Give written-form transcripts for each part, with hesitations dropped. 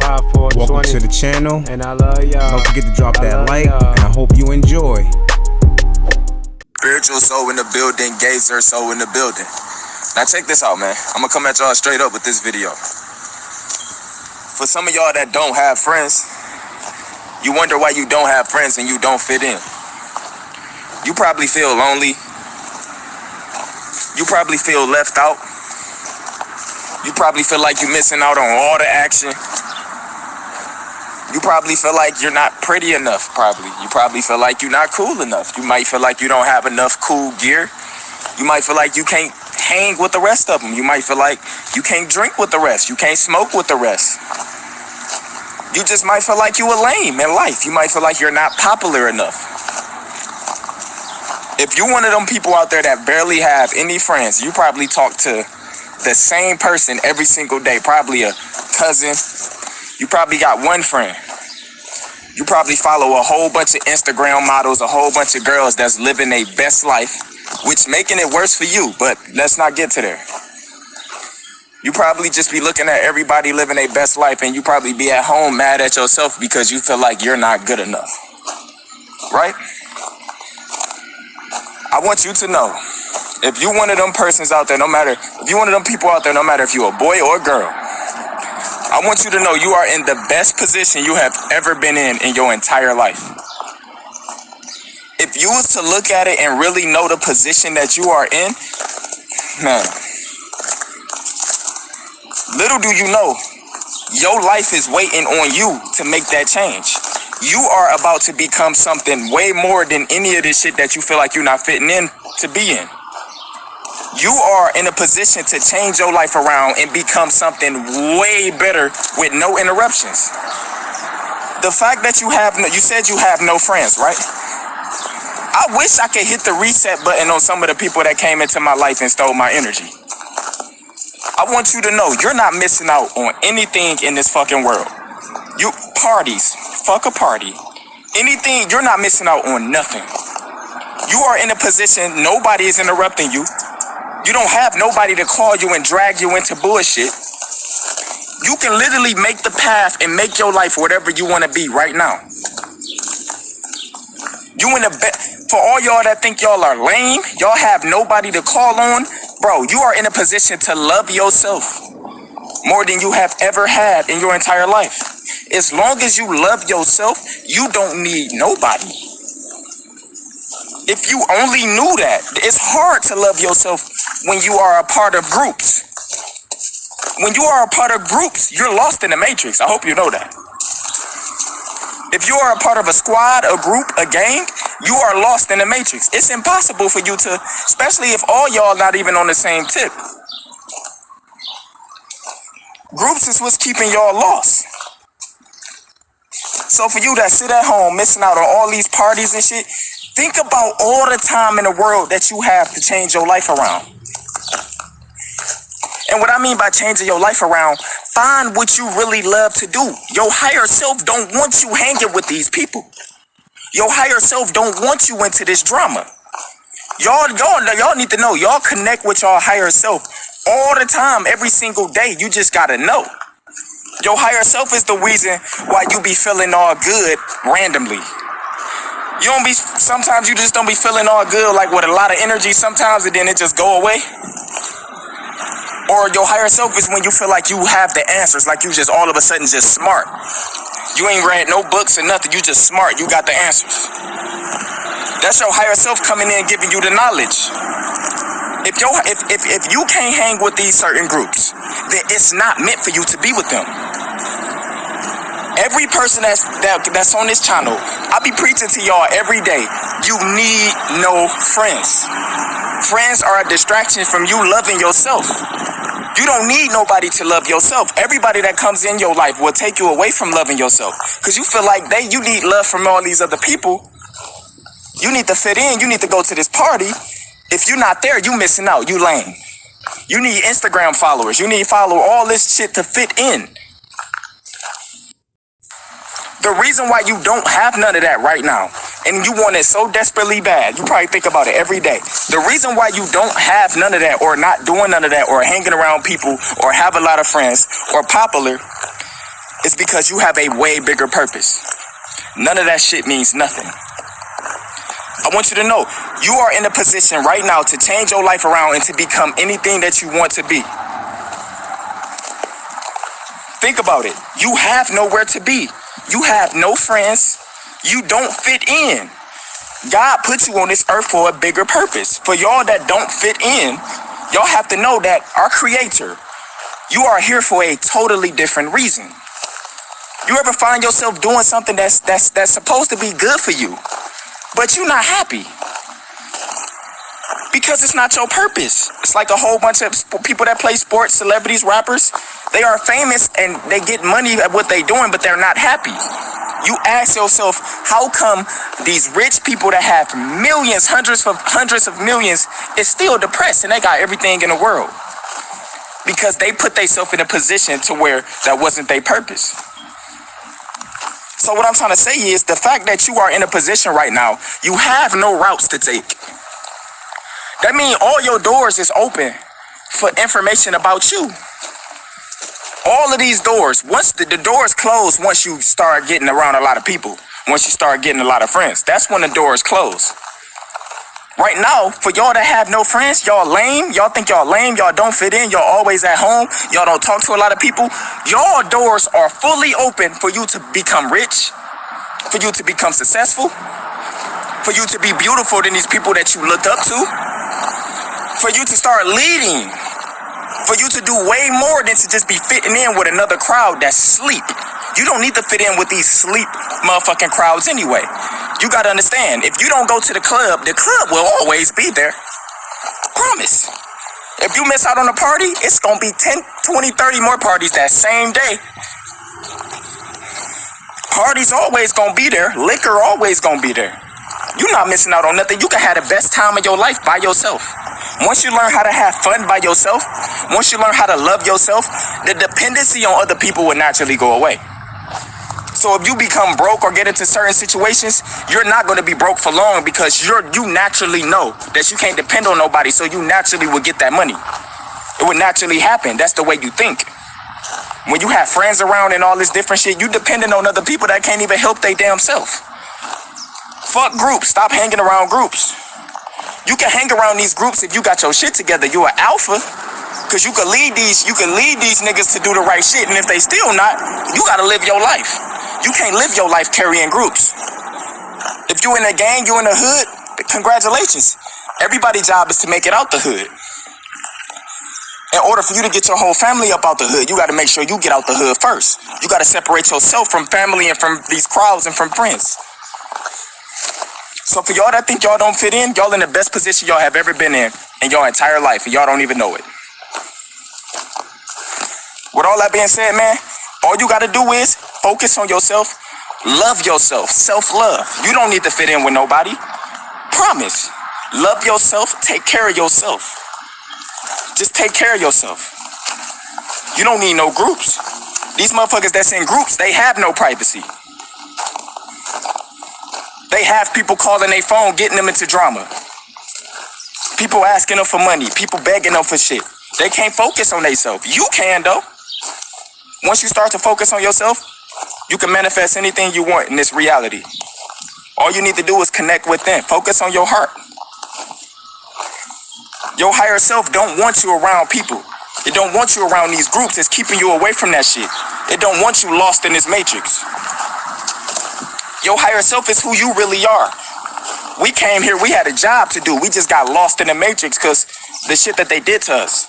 Welcome to the channel, and I love y'all. Don't forget to drop that like, and I hope you enjoy. Spiritual soul in the building, gazer soul in the building. Now check this out, man. I'm gonna come at y'all straight up with this video. For some of y'all that don't have friends, you wonder why you don't have friends and you don't fit in. You probably feel lonely. You probably feel left out. You probably feel like you're missing out on all the action. You probably feel like you're not pretty enough, You probably feel like you're not cool enough. You might feel like you don't have enough cool gear. You might feel like you can't hang with the rest of them. You might feel like you can't drink with the rest. You can't smoke with the rest. You just might feel like you a lame in life. You might feel like you're not popular enough. If you're one of them people out there that barely have any friends, you probably talk to the same person every single day, probably a cousin. You probably got one friend. You probably follow a whole bunch of Instagram models, a whole bunch of girls that's living their best life, which making it worse for you, but let's not get to there. You probably just be looking at everybody living their best life, and you probably be at home mad at yourself because you feel like you're not good enough, right? I want you to know, if you one of them persons out there, if you one of them people out there, no matter if you a boy or a girl, I want you to know you are in the best position you have ever been in your entire life. If you was to look at it and really know the position that you are in, man, little do you know, your life is waiting on you to make that change. You are about to become something way more than any of this shit that you feel like you're not fitting in to be in. You are in a position to change your life around and become something way better with no interruptions. The fact that you said you have no friends, right? I wish I could hit the reset button on some of the people that came into my life and stole my energy. I want you to know you're not missing out on anything in this fucking world. You parties, fuck a party. Anything, you're not missing out on nothing. You are in a position, nobody is interrupting you. You don't have nobody to call you and drag you into bullshit. You can literally make the path and make your life whatever you want to be right now. For all y'all that think y'all are lame, y'all have nobody to call on, bro, you are in a position to love yourself more than you have ever had in your entire life. As long as you love yourself, you don't need nobody. If you only knew that, it's hard to love yourself when you are a part of groups. When you are a part of groups, you're lost in the matrix. I hope you know that. If you are a part of a squad, a group, a gang, you are lost in the matrix. It's impossible for you to, especially if all y'all not even on the same tip. Groups is what's keeping y'all lost. So for you that sit at home missing out on all these parties and shit, think about all the time in the world that you have to change your life around. And what I mean by changing your life around, find what you really love to do. Your higher self don't want you hanging with these people. Your higher self don't want you into this drama. Y'all need to know, y'all connect with your higher self all the time, every single day. You just gotta know. Your higher self is the reason why you be feeling all good randomly. Sometimes you just don't be feeling all good, like with a lot of energy sometimes, and then it just go away. Or your higher self is when you feel like you have the answers, like you just all of a sudden just smart. You ain't read no books or nothing, you just smart, you got the answers. That's your higher self coming in giving you the knowledge. If you can't hang with these certain groups, then it's not meant for you to be with them. Every person that's on this channel, I be preaching to y'all every day. You need no friends. Friends are a distraction from you loving yourself. You don't need nobody to love yourself. Everybody that comes in your life will take you away from loving yourself. Because you feel like you need love from all these other people. You need to fit in. You need to go to this party. If you're not there, you missing out. You lame. You need Instagram followers. You need to follow all this shit to fit in. The reason why you don't have none of that right now, and you want it so desperately bad, you probably think about it every day. The reason why you don't have none of that, or not doing none of that, or hanging around people, or have a lot of friends, or popular, It's because you have a way bigger purpose. None of that shit means nothing. I want you to know, you are in a position right now to change your life around and to become anything that you want to be. Think about it. You have nowhere to be. You have no friends. You don't fit in. God put you on this earth for a bigger purpose. For y'all that don't fit in, y'all have to know that our Creator, you are here for a totally different reason. You ever find yourself doing something that's supposed to be good for you, but you're not happy? Because it's not your purpose. It's like a whole bunch of people that play sports, celebrities, rappers. They are famous and they get money at what they're doing, but they're not happy. You ask yourself, how come these rich people that have millions, hundreds of millions is still depressed and they got everything in the world? Because they put themselves in a position to where that wasn't their purpose. So what I'm trying to say is the fact that you are in a position right now, you have no routes to take. That means all your doors is open for information about you. All of these doors, once the doors close, once you start getting around a lot of people, once you start getting a lot of friends, that's when the doors close. Right now, for y'all that have no friends, y'all lame, y'all think y'all lame, y'all don't fit in, y'all always at home, y'all don't talk to a lot of people, y'all doors are fully open for you to become rich, for you to become successful, for you to be beautiful than these people that you looked up to, for you to start leading, for you to do way more than to just be fitting in with another crowd that's sleep. You don't need to fit in with these sleep motherfucking crowds anyway. You gotta understand, if you don't go to the club will always be there. Promise. If you miss out on a party, it's gonna be 10, 20, 30 more parties that same day. Parties always gonna be there. Liquor always gonna be there. You're not missing out on nothing. You can have the best time of your life by yourself. Once you learn how to have fun by yourself, once you learn how to love yourself, the dependency on other people will naturally go away. So if you become broke or get into certain situations, you're not going to be broke for long because you naturally know that you can't depend on nobody, so you naturally will get that money. It would naturally happen. That's the way you think. When you have friends around and all this different shit, you dependent on other people that can't even help their damn self. Fuck groups. Stop hanging around groups. You can hang around these groups if you got your shit together. You an alpha. Cause you can lead these niggas to do the right shit. And if they still not, you gotta live your life. You can't live your life carrying groups. If you in a gang, you in the hood, congratulations. Everybody's job is to make it out the hood. In order for you to get your whole family up out the hood, you gotta make sure you get out the hood first. You gotta separate yourself from family and from these crowds and from friends. So for y'all that think y'all don't fit in, y'all in the best position y'all have ever been in your entire life, and y'all don't even know it. With all that being said, man, all you gotta do is focus on yourself, love yourself, self-love. You don't need to fit in with nobody. Promise. Love yourself, take care of yourself. Just take care of yourself. You don't need no groups. These motherfuckers that's in groups, they have no privacy. They have people calling their phone, getting them into drama. People asking them for money, people begging them for shit. They can't focus on themselves. You can though. Once you start to focus on yourself, you can manifest anything you want in this reality. All you need to do is connect within. Focus on your heart. Your higher self don't want you around people. It don't want you around these groups. It's keeping you away from that shit. It don't want you lost in this matrix. Your higher self is who you really are. We came here, we had a job to do. We just got lost in the matrix because the shit that they did to us.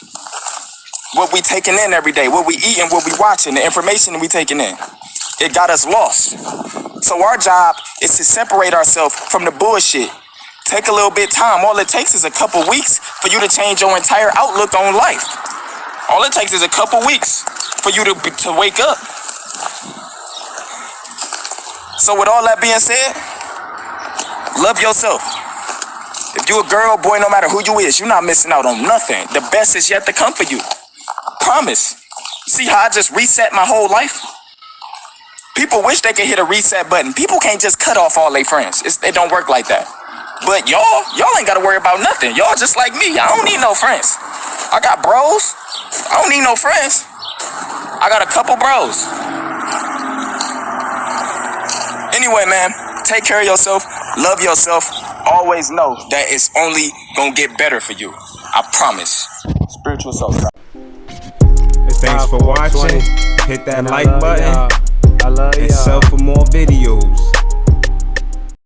What we taking in every day, what we eating, what we watching, the information that we taking in. It got us lost. So our job is to separate ourselves from the bullshit. Take a little bit of time. All it takes is a couple weeks for you to change your entire outlook on life. All it takes is a couple weeks for you to wake up. So with all that being said, love yourself. If you a girl, boy, no matter who you is, you're not missing out on nothing. The best is yet to come for you. Promise. See how I just reset my whole life? People wish they could hit a reset button. People can't just cut off all their friends. It don't work like that. But y'all ain't gotta worry about nothing. Y'all just like me. I don't need no friends. I got bros. I don't need no friends. I got a couple bros. Anyway, man, take care of yourself, love yourself. Always know that it's only gonna get better for you. I promise. Spiritual self. Thanks for watching. Hit that like button I love and y'all. sub for more videos.